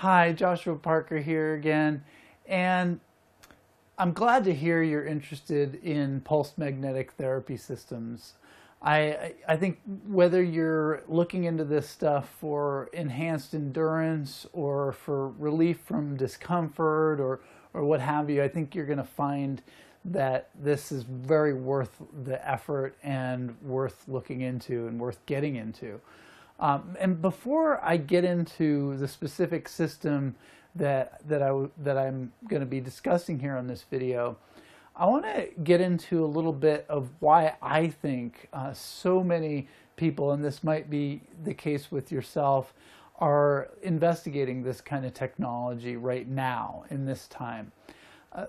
Hi, Joshua Parker here again, and I'm glad to hear you're interested in pulsed magnetic therapy systems. I think whether you're looking into this stuff for enhanced endurance or for relief from discomfort or what have you, I think you're going to find that this is very worth the effort and worth looking into and worth getting into. And before I get into the specific system that I'm going to be discussing here on this video, I want to get into a little bit of why I think so many people, and this might be the case with yourself, are investigating this kind of technology right now in this time.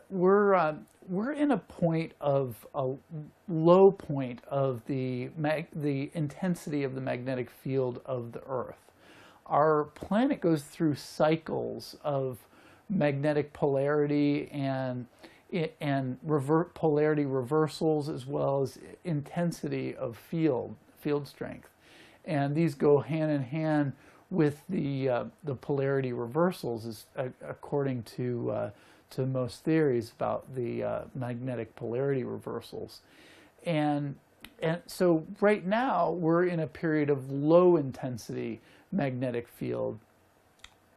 We're in a point of a low point of the intensity of the magnetic field of the Earth. Our planet goes through cycles of magnetic polarity and polarity reversals, as well as intensity of field strength, and these go hand in hand with the polarity reversals, according to most theories about the magnetic polarity reversals. And so right now we're in a period of low intensity magnetic field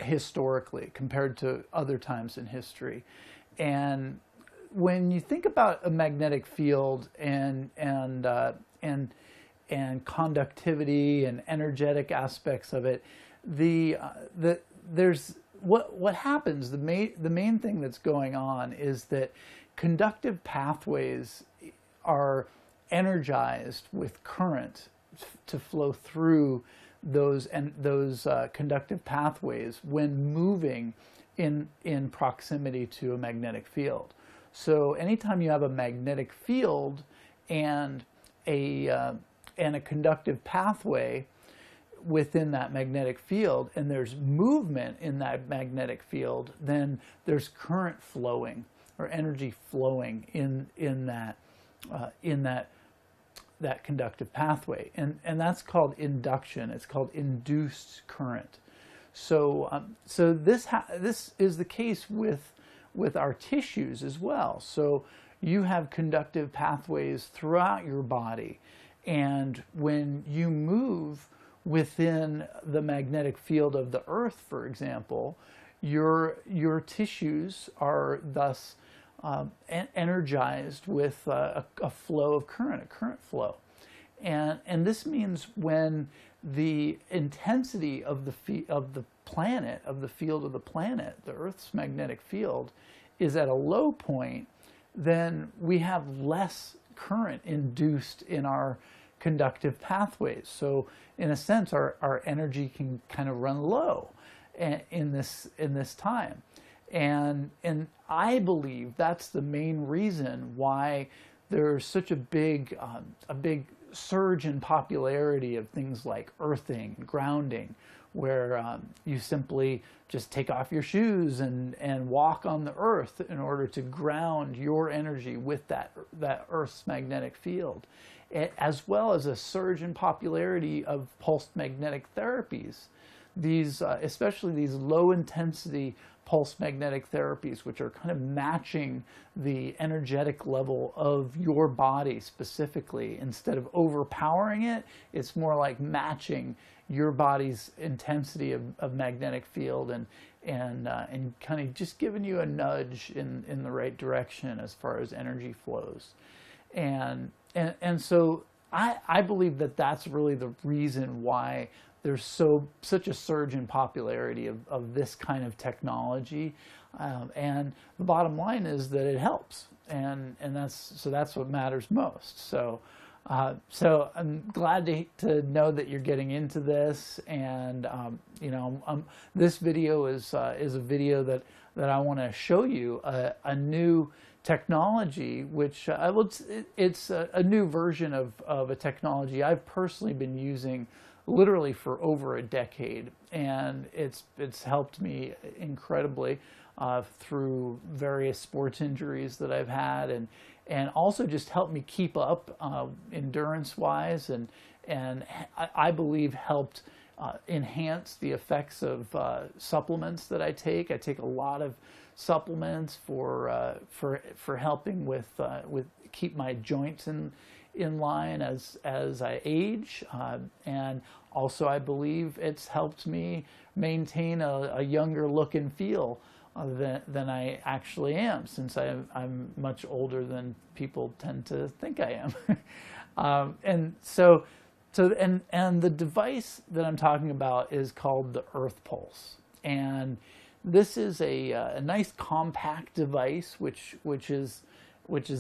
historically compared to other times in history. And when you think about a magnetic field and conductivity and energetic aspects of it, there's what happens, the main thing that's going on is that conductive pathways are energized with current to flow through those conductive pathways when moving in proximity to a magnetic field. So anytime you have a magnetic field and a conductive pathway within that magnetic field, and there's movement in that magnetic field, then there's current flowing or energy flowing in that conductive pathway, and that's called induction. It's called induced current. So this is the case with our tissues as well. So you have conductive pathways throughout your body, and when you move within the magnetic field of the Earth, for example, your tissues are thus energized with a flow of current, a current flow. And this means when the intensity of the planet, of the field of the planet, the Earth's magnetic field, is at a low point, then we have less current induced in our conductive pathways. So in a sense, our energy can kind of run low in this time. And I believe that's the main reason why there's such a big surge in popularity of things like earthing, grounding, where you simply just take off your shoes and walk on the earth in order to ground your energy with that Earth's magnetic field, as well as a surge in popularity of pulsed magnetic therapies. These, especially these low intensity pulse magnetic therapies, which are kind of matching the energetic level of your body specifically. Instead of overpowering it, it's more like matching your body's intensity of magnetic field and kind of just giving you a nudge in the right direction as far as energy flows. And so I believe that that's really the reason why there's such a surge in popularity of this kind of technology, and the bottom line is that it helps, and that's what matters most. So I'm glad to know that you're getting into this, and this video is a video that I want to show you a new technology, which it's a new version of a technology I've personally been using literally for over a decade, and it's helped me incredibly through various sports injuries that I've had, and also just helped me keep up endurance wise, and I believe helped enhance the effects of supplements that I take. I take a lot of supplements for helping with keep my joints in line as I age, and also I believe it's helped me maintain a younger look and feel than I actually am, since I'm much older than people tend to think I am. And so the device that I'm talking about is called the Earth Pulse, and this is a nice compact device, which is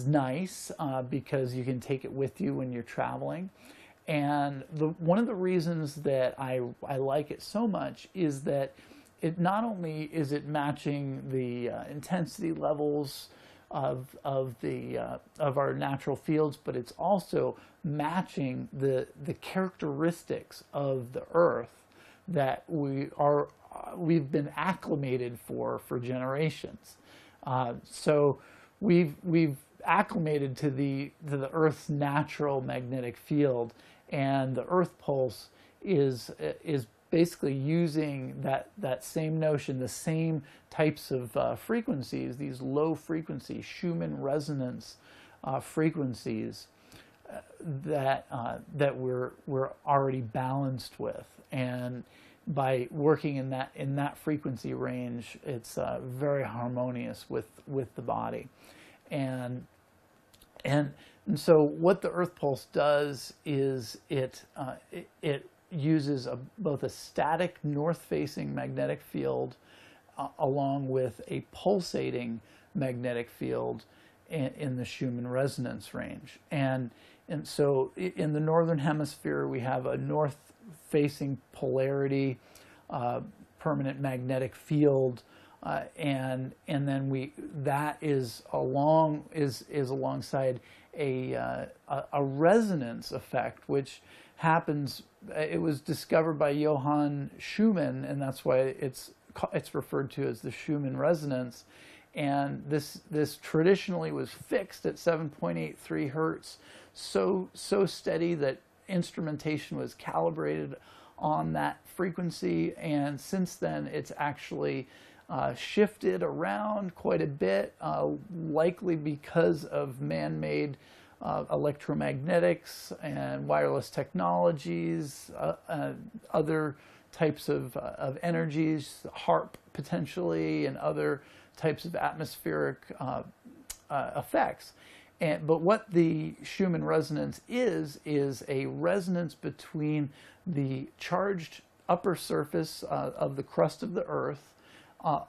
nice because you can take it with you when you're traveling. And one of the reasons that I like it so much is that it not only is it matching the intensity levels of our natural fields, but it's also matching the characteristics of the Earth that we've been acclimated for generations. So we've acclimated to the Earth's natural magnetic field, and the Earth Pulse is basically using that same notion, the same types of frequencies, these low frequency Schumann Resonance frequencies that we're already balanced with, and by working in that frequency range, it's very harmonious with the body. And so what the Earth Pulse does is it uses both a static north-facing magnetic field along with a pulsating magnetic field in the Schumann resonance range. And so in the northern hemisphere, we have a north-facing polarity permanent magnetic field, and then that is alongside a resonance effect, which happens. It was discovered by Johann Schumann, and that's why it's referred to as the Schumann resonance. And this traditionally was fixed at 7.83 hertz, so steady that instrumentation was calibrated on that frequency. And since then, it's actually shifted around quite a bit, likely because of man-made electromagnetics and wireless technologies, other types of energies, HARP potentially, and other types of atmospheric effects. But what the Schumann resonance is a resonance between the charged upper surface of the crust of the Earth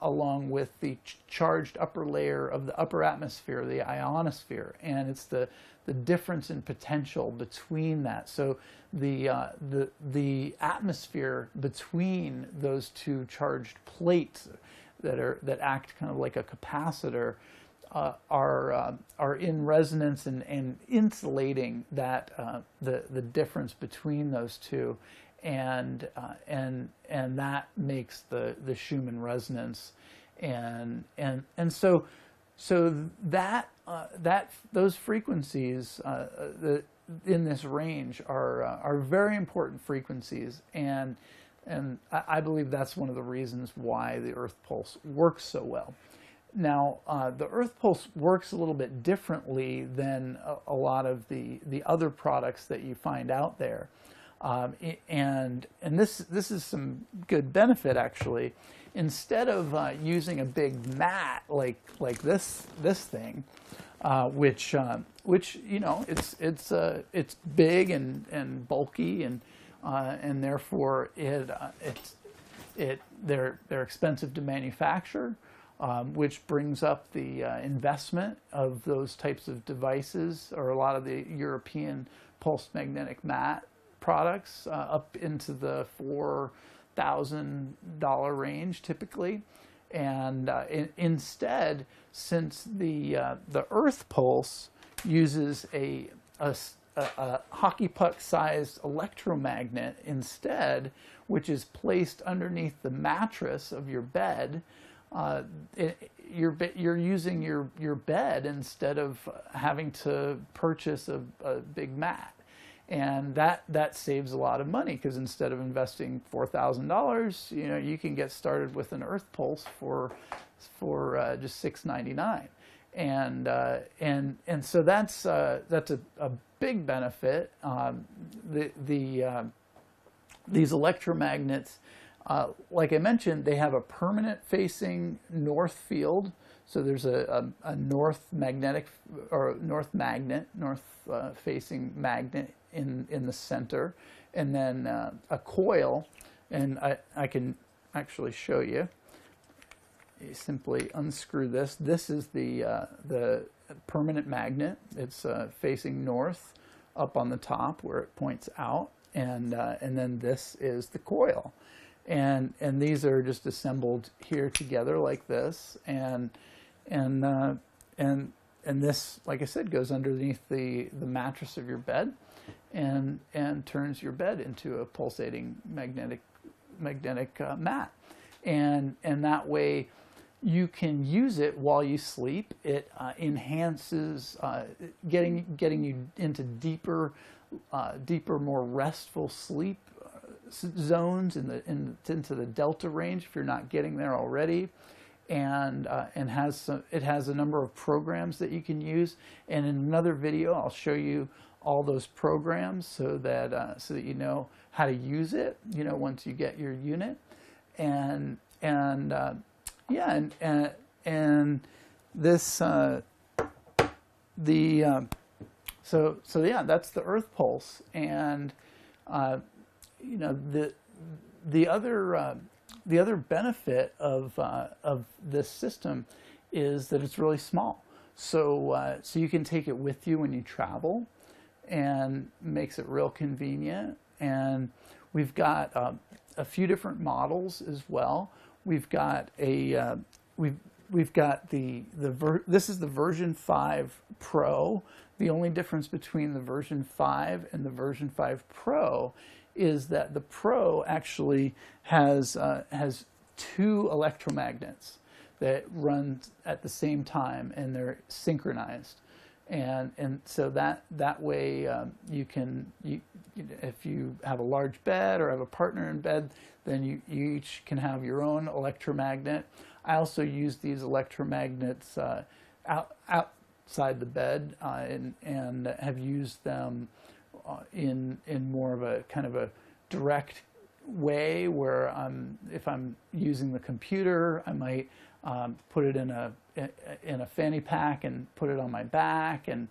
along with the charged upper layer of the upper atmosphere, the ionosphere, and it's the difference in potential between that. So the atmosphere between those two charged plates that act kind of like a capacitor are in resonance and insulating that the difference between those two, and that makes the Schumann resonance, and so that those frequencies in this range are very important frequencies, and I believe that's one of the reasons why the Earth Pulse works so well. Now, the Earth Pulse works a little bit differently than a lot of the other products that you find out there, and this is some good benefit actually. Instead of using a big mat like this thing, which you know it's big and bulky and therefore they're expensive to manufacture, which brings up the investment of those types of devices, or a lot of the European pulsed magnetic mat products up into the $4,000 range typically. And instead, since the Earth Pulse uses a hockey puck sized electromagnet instead, which is placed underneath the mattress of your bed, you're using your bed instead of having to purchase a big mat. And that saves a lot of money, because instead of investing $4,000, you can get started with an earth pulse for just $6.99. And so that's a big benefit. These electromagnets, like I mentioned, they have a permanent facing north field. So there's a north magnetic, or north facing magnet in the center, and then a coil. And I can actually show you. You simply unscrew this. This is the permanent magnet. It's facing north up on the top where it points out, and then this is the coil, and these are just assembled here together like this, and this, like I said, goes underneath the mattress of your bed, and turns your bed into a pulsating magnetic mat, and that way you can use it while you sleep. It enhances getting you into deeper, more restful sleep zones into the delta range if you're not getting there already, and it has a number of programs that you can use. And in another video, I'll show you all those programs so that you know how to use it. Once you get your unit, and this so yeah, that's the earth pulse. And the other benefit of this system is that it's really small. So you can take it with you when you travel, and makes it real convenient. And we've got a few different models as well. We've got we've got this is the version 5 Pro. The only difference between the version 5 and the version 5 Pro is that the Pro actually has 2 electromagnets that run at the same time, and they're synchronized. And so that way you can, if you have a large bed or have a partner in bed, then you each can have your own electromagnet. I also use these electromagnets outside the bed, and have used them in more of a kind of a direct way, where if I'm using the computer, I might put it in a fanny pack and put it on my back, and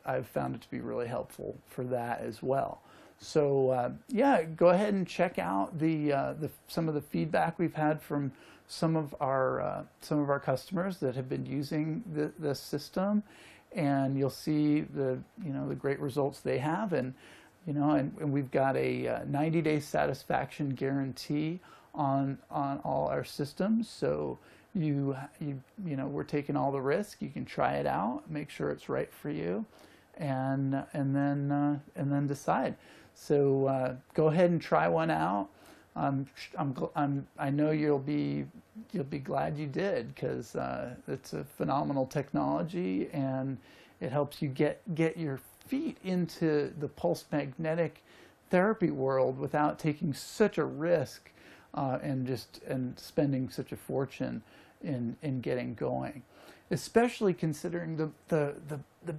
I've found it to be really helpful for that as well. So yeah, go ahead and check out some of the feedback we've had from some of our customers that have been using this system, and you'll see the great results they have. And we've got a 90-day satisfaction guarantee on all our systems. So we're taking all the risk. You can try it out, make sure it's right for you, and then decide. So go ahead and try one out. I know you'll be glad you did, because it's a phenomenal technology, and it helps you get your feet into the pulse magnetic therapy world without taking such a risk and spending such a fortune in getting going. Especially considering the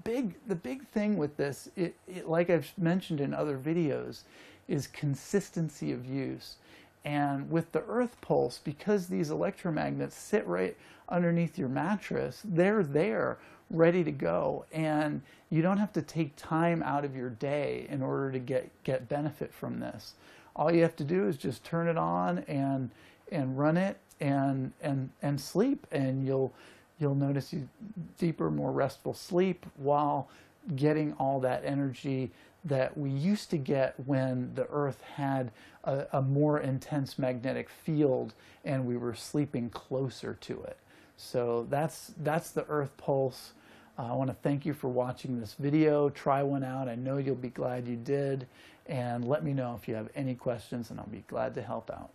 big thing with this, like I've mentioned in other videos, is consistency of use. And with the earth pulse, because these electromagnets sit right underneath your mattress, they're there ready to go, and you don't have to take time out of your day in order to get benefit from this. All you have to do is just turn it on and run it and sleep, and you'll notice deeper, more restful sleep while getting all that energy that we used to get when the Earth had a more intense magnetic field and we were sleeping closer to it. So that's the Earth pulse. I want to thank you for watching this video. Try one out. I know you'll be glad you did. And let me know if you have any questions, and I'll be glad to help out.